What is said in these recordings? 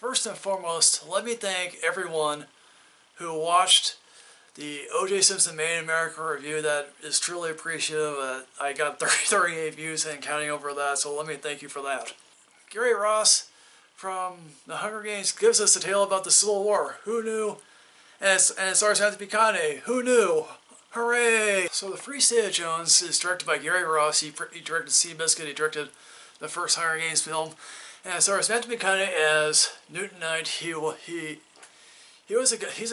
First and foremost, let me thank everyone who watched the O.J. Simpson Made in America review. That is truly appreciative. I got 38 views and counting over that, so let me thank you for that. Gary Ross from The Hunger Games gives us a tale about the Civil War. Who knew? And it stars Anthony McConaughey. Who knew? Hooray! So The Free State of Jones is directed by Gary Ross. He directed Seabiscuit. He directed the first Hunger Games film. And it stars Anthony McConaughey as Newton Knight. He's a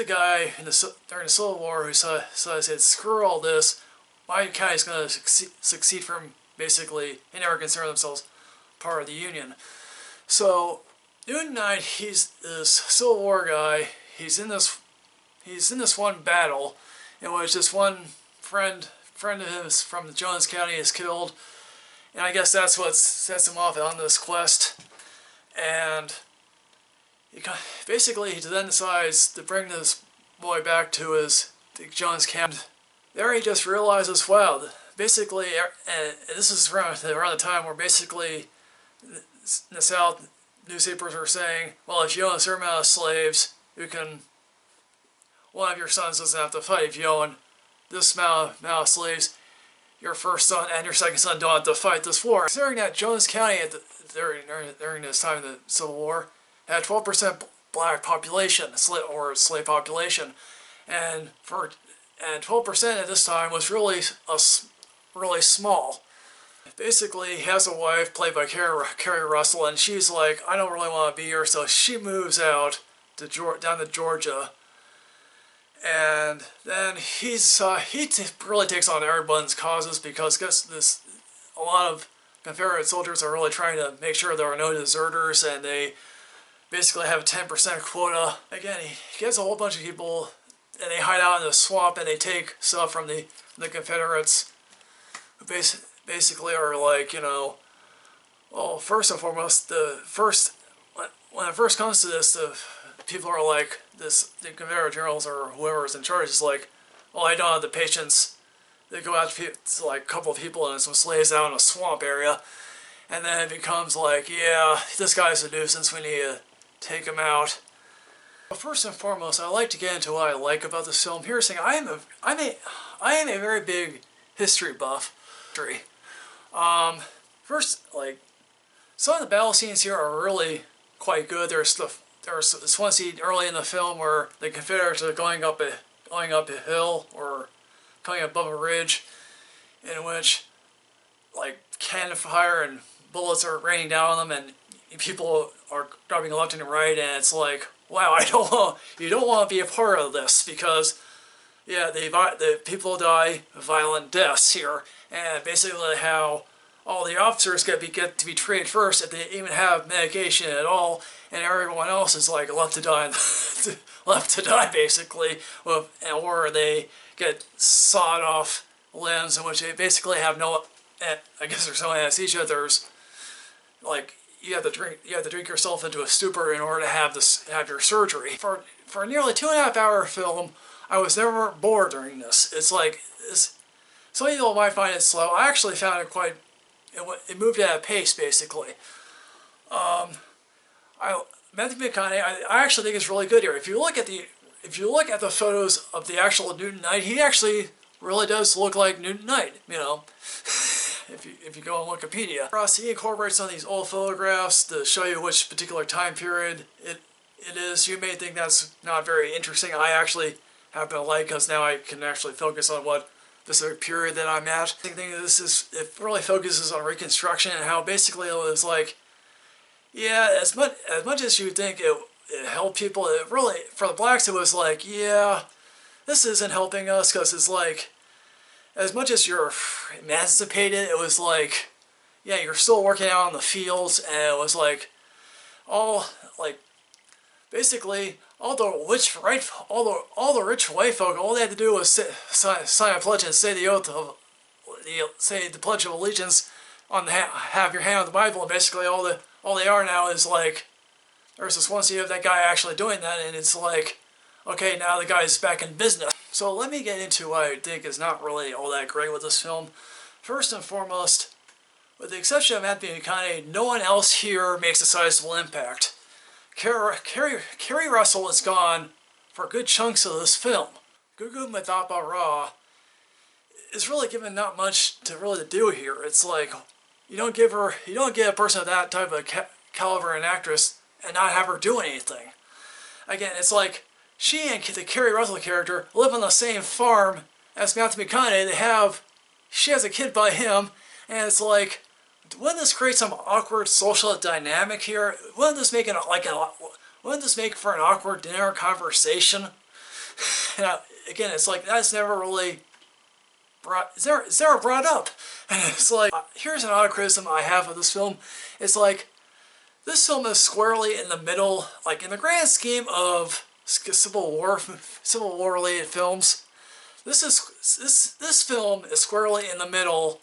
guy during the Civil War who said, screw all this. My county's going to succeed from basically, they never consider themselves part of the Union. So Newton Knight, he's this Civil War guy. He's in this one battle in which this one friend of his from Jones County is killed, and I guess that's what sets him off on this quest. And he then decides to bring this boy back to Jones County. There he just realizes, wow, basically, and this is around the time where basically in the South, newspapers are saying, well, if you own a certain amount of slaves, one of your sons doesn't have to fight. If you own this amount of slaves, your first son and your second son don't have to fight this war. Considering that Jones County during this time of the Civil War had 12% black population, or slave population, and 12% at this time was really small. Basically, he has a wife played by Keri Russell, and she's like, I don't really want to be here, so she moves out down to Georgia. And then he really takes on everyone's causes, because a lot of Confederate soldiers are really trying to make sure there are no deserters, and they basically have a 10% quota. Again, he gets a whole bunch of people, and they hide out in the swamp, and they take stuff from the Confederates, who basically are like, well, first and foremost, when it first comes to this, the people are like, the Confederate generals or whoever is in charge is like, well, I don't have the patience. They go out to like a couple of people and some slaves out in a swamp area, and then it becomes like, yeah, this guy's a nuisance, we need to take him out. Well, first and foremost, I like to get into what I like about this film. Here's the thing, I am a very big history buff. First, like, some of the battle scenes here are really quite good. There's this one scene early in the film where the Confederates are going up a hill or coming above a ridge, in which like cannon fire and bullets are raining down on them, and people are dropping left and right, and it's like, wow, you don't want to be a part of this, because yeah, the people die violent deaths here, and basically how all the officers get to be treated first if they even have medication at all, and everyone else is like left to die basically, or they get sawed off limbs in which they basically have no, I guess there's no anesthesia. There's like you have to drink yourself into a stupor in order to have your surgery. For a nearly 2.5 hour film, I was never bored during this. It's like some people might find it slow. I actually found it quite. It moved at a pace basically. Anthony McConaughey, I actually think it's really good here. If you look at the photos of the actual Newton Knight, he actually really does look like Newton Knight. If you go on Wikipedia, he incorporates some of these old photographs to show you which particular time period it is. You may think that's not very interesting. I actually happen to like, because now I can actually focus on what specific period that I'm at. I think it really focuses on Reconstruction and how basically it was like, yeah, as much as you think it helped people, it really, for the blacks, it was like, yeah, this isn't helping us, because it's like, as much as you're emancipated, it was like, yeah, you're still working out in the fields, and it was like, basically, all the rich white folk, all they had to do was sign a pledge and say the Pledge of Allegiance have your hand on the Bible, and basically all they are now is like, there's this one scene of that guy actually doing that, and it's like, okay, now the guy's back in business. So let me get into what I think is not really all that great with this film. First and foremost, with the exception of Anthony McConaughey, no one else here makes a sizable impact. Keri Russell is gone for good chunks of this film. Gugu Mbatha is really given not much to really do here. It's like you don't get a person of that type of caliber an actress and not have her do anything. Again, it's like she and the Keri Russell character live on the same farm as Matthew McConaughey. She has a kid by him, and it's like, wouldn't this create some awkward social dynamic here? Wouldn't this make for an awkward dinner conversation? Again, it's like that's never really is never brought up. And it's like, here's an odd criticism I have of this film. It's like, this film is squarely in the middle, like in the grand scheme of Civil War related films. This film is squarely in the middle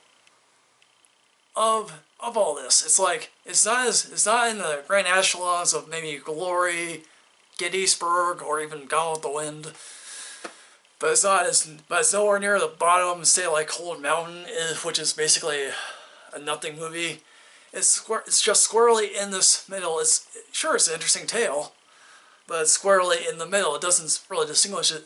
of all this. It's like it's not in the grand echelons of maybe Glory, Gettysburg, or even Gone with the Wind. But it's nowhere near the bottom, say like Cold Mountain, which is basically a nothing movie. It's just squarely in this middle. It's an interesting tale, but it's squarely in the middle. It doesn't really distinguish it.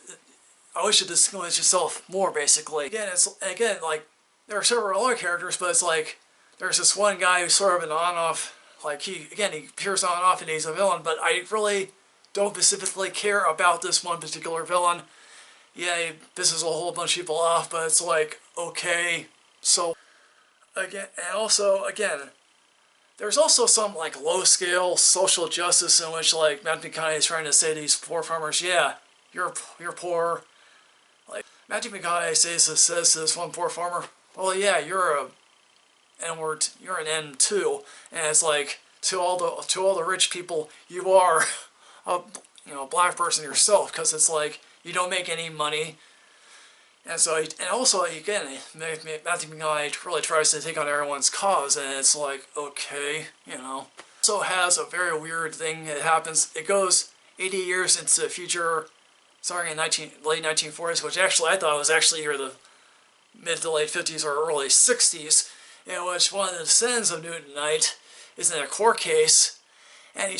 I wish it distinguished itself more, basically. Again, like there are several other characters, but it's like there's this one guy who's sort of an on-off. Like he appears on and off and he's a villain, but I really don't specifically care about this one particular villain. Yeah, he pisses a whole bunch of people off, but it's like, okay, so again, there's also some like low-scale social justice in which like Matthew McConaughey is trying to say to these poor farmers, yeah, you're poor. Like Matthew McConaughey says to this one poor farmer, well, yeah, you're a N-word, you're an N too, and it's like to all the rich people, you are a black person yourself, because it's like you don't make any money. And so, again, Matthew McConaughey really tries to take on everyone's cause, and it's like, okay, Also has a very weird thing that happens. It goes 80 years into the future, starting in late 1940s, which actually I thought was actually either the mid to late 50s or early 60s, in which one of the descendants of Newton Knight is in a court case, and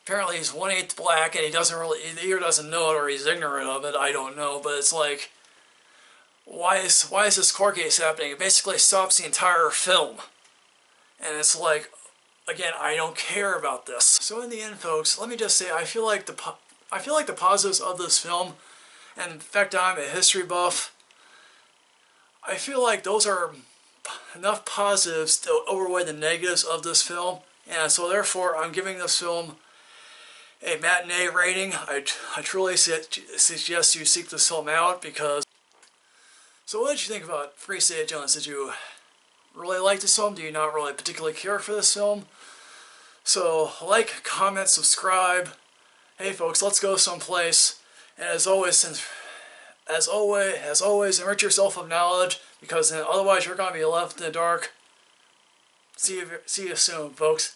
apparently he's 1/8 black, and he either doesn't know it or he's ignorant of it, I don't know, but it's like, why is this court case happening? It basically stops the entire film. And it's like, again, I don't care about this. So in the end, folks, let me just say, I feel like the positives of this film, and the fact that I'm a history buff, I feel like those are enough positives to overweigh the negatives of this film, and so therefore I'm giving this film a matinee rating. I truly suggest you seek this film out, because... So what did you think about Free State of Jones? Did you really like this film? Do you not really particularly care for this film? So like, comment, subscribe. Hey folks, let's go someplace. And as always, enrich yourself with knowledge, because otherwise you're going to be left in the dark. See you soon, folks.